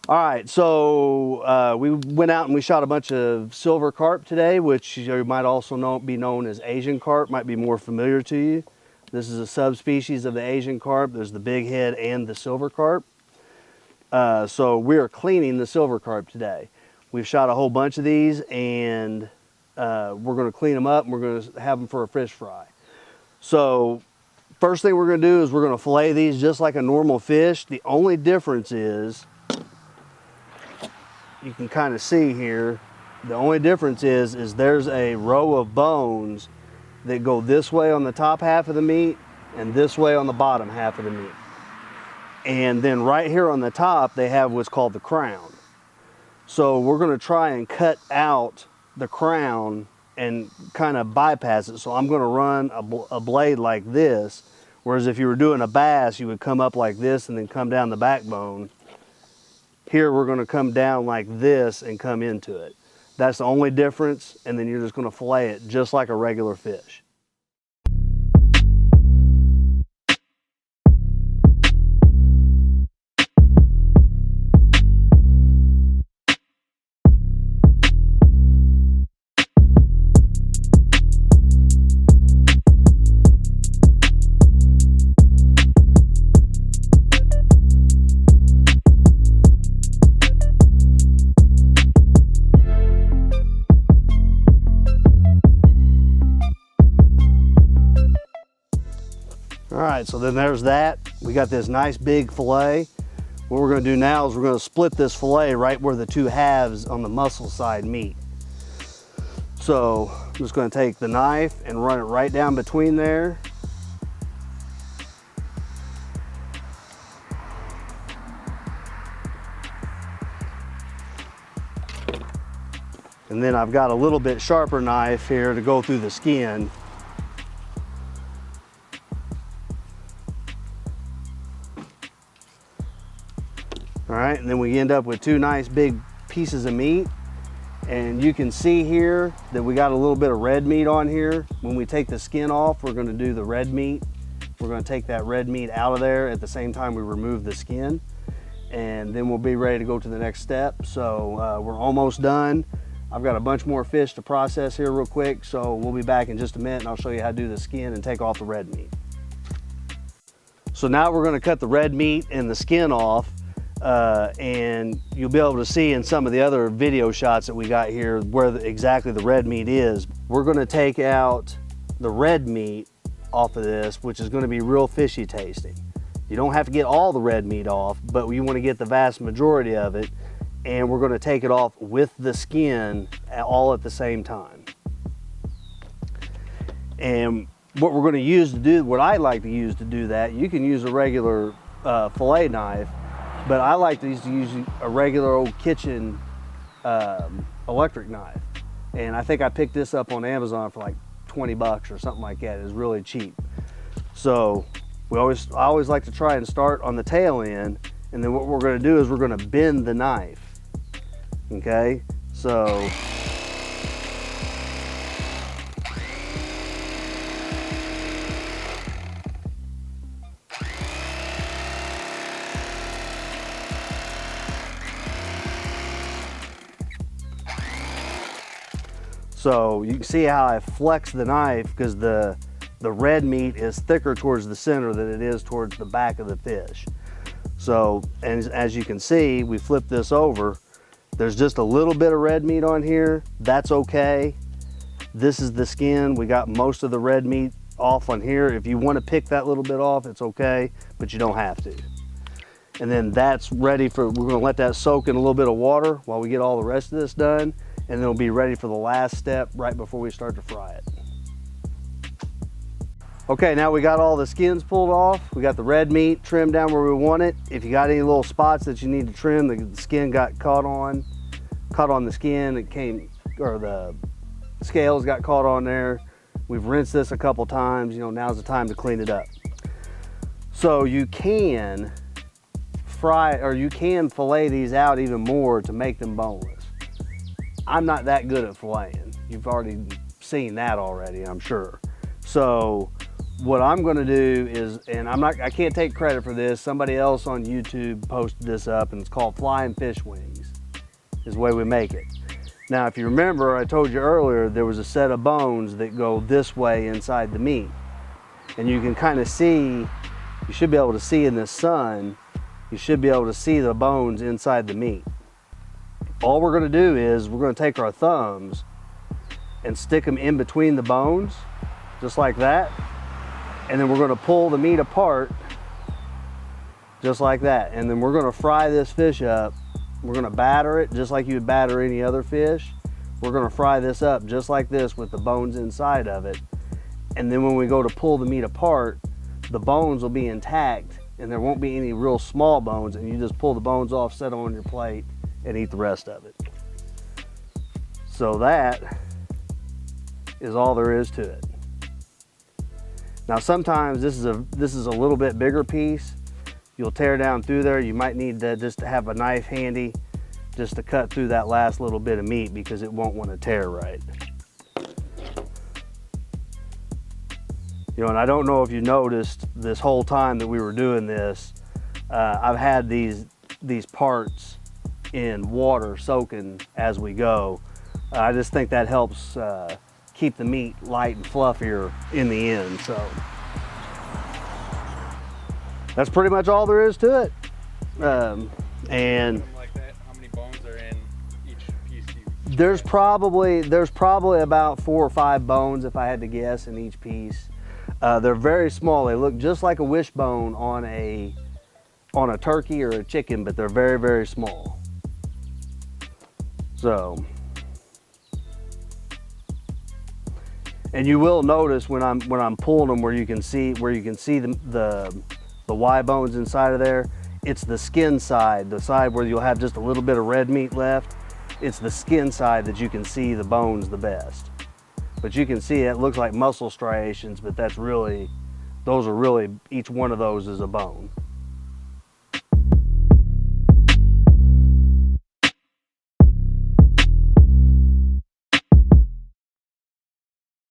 All right, so we went out and we shot a bunch of silver carp today, which you might also be known as Asian carp, might be more familiar to you. This is a subspecies of the Asian carp. There's the big head and the silver carp. So we are cleaning the silver carp today. We've shot a whole bunch of these, and we're going to clean them up and we're going to have them for a fish fry. So first thing we're going to do is we're going to fillet these just like a normal fish. The only difference is, you can kind of see here, the only difference is there's a row of bones that go this way on the top half of the meat and this way on the bottom half of the meat. And then right here on the top, they have what's called the crown. So we're going to try and cut out the crown and kind of bypass it. So I'm going to run a blade like this, whereas if you were doing a bass, you would come up like this and then come down the backbone. Here we're going to come down like this and come into it. That's the only difference, and then you're just going to fillet it just like a regular fish. All right, so then there's that. We got this nice big fillet. What we're gonna do now is we're gonna split this fillet right where the two halves on the muscle side meet. So I'm just gonna take the knife and run it right down between there. And then I've got a little bit sharper knife here to go through the skin. All right, and then we end up with two nice big pieces of meat. And you can see here that we got a little bit of red meat on here. When we take the skin off, we're gonna do the red meat. We're gonna take that red meat out of there at the same time we remove the skin. And then we'll be ready to go to the next step. So we're almost done. I've got a bunch more fish to process here real quick, so we'll be back in just a minute and I'll show you how to do the skin and take off the red meat. So now we're gonna cut the red meat and the skin off. And you'll be able to see in some of the other video shots that we got here where exactly the red meat is. We're going to take out the red meat off of this, which is going to be real fishy tasting. You don't have to get all the red meat off, but you want to get the vast majority of it, and we're going to take it off with the skin all at the same time. And what we're going to use to do, what I like to use to do that, you can use a regular fillet knife, but I like to use a regular old kitchen electric knife. And I think I picked this up on Amazon for like 20 bucks or something like that. It's really cheap. So I always like to try and start on the tail end. And then what we're gonna do is we're gonna bend the knife, okay? So, So you can see how I flex the knife because the red meat is thicker towards the center than it is towards the back of the fish. So, and as you can see, we flip this over. There's just a little bit of red meat on here. That's okay. This is the skin. We got most of the red meat off on here. If you want to pick that little bit off, it's okay, but you don't have to. And then that's ready for, we're gonna let that soak in a little bit of water while we get all the rest of this done. And then it'll be ready for the last step right before we start to fry it. Okay, now we got all the skins pulled off. We got the red meat trimmed down where we want it. If you got any little spots that you need to trim, the skin got caught on the skin, it came, or the scales got caught on there. We've rinsed this a couple times, you know, now's the time to clean it up. So you can fry, or you can fillet these out even more to make them boneless. I'm not that good at filleting. You've already seen that already, I'm sure. So what I'm going to do is, and I can't take credit for this, somebody else on YouTube posted this up, and it's called flying fish wings, is the way we make it. Now, if you remember, I told you earlier, there was a set of bones that go this way inside the meat. And you can kind of see, you should be able to see in the sun, you should be able to see the bones inside the meat. All we're going to do is we're going to take our thumbs and stick them in between the bones, just like that. And then we're going to pull the meat apart, just like that. And then we're going to fry this fish up. We're going to batter it just like you would batter any other fish. We're going to fry this up just like this with the bones inside of it. And then when we go to pull the meat apart, the bones will be intact and there won't be any real small bones, and you just pull the bones off, set them on your plate, and eat the rest of it. So that is all there is to it. Now sometimes this is a little bit bigger piece. You'll tear down through there. You might need to just have a knife handy just to cut through that last little bit of meat because it won't want to tear right. You know, and I don't know if you noticed this whole time that we were doing this, I've had these parts in water soaking as we go. I just think that helps keep the meat light and fluffier in the end. So that's pretty much all there is to it. And like that, how many bones are in each piece? There's probably about 4 or 5 bones, if I had to guess, in each piece. They're very small. They look just like a wishbone on a turkey or a chicken, but they're very, very small. So, and you will notice when I'm pulling them where you can see the Y bones inside of there. It's the skin side, the side where you'll have just a little bit of red meat left. It's the skin side that you can see the bones the best. But you can see it looks like muscle striations, but those are really, each one of those is a bone.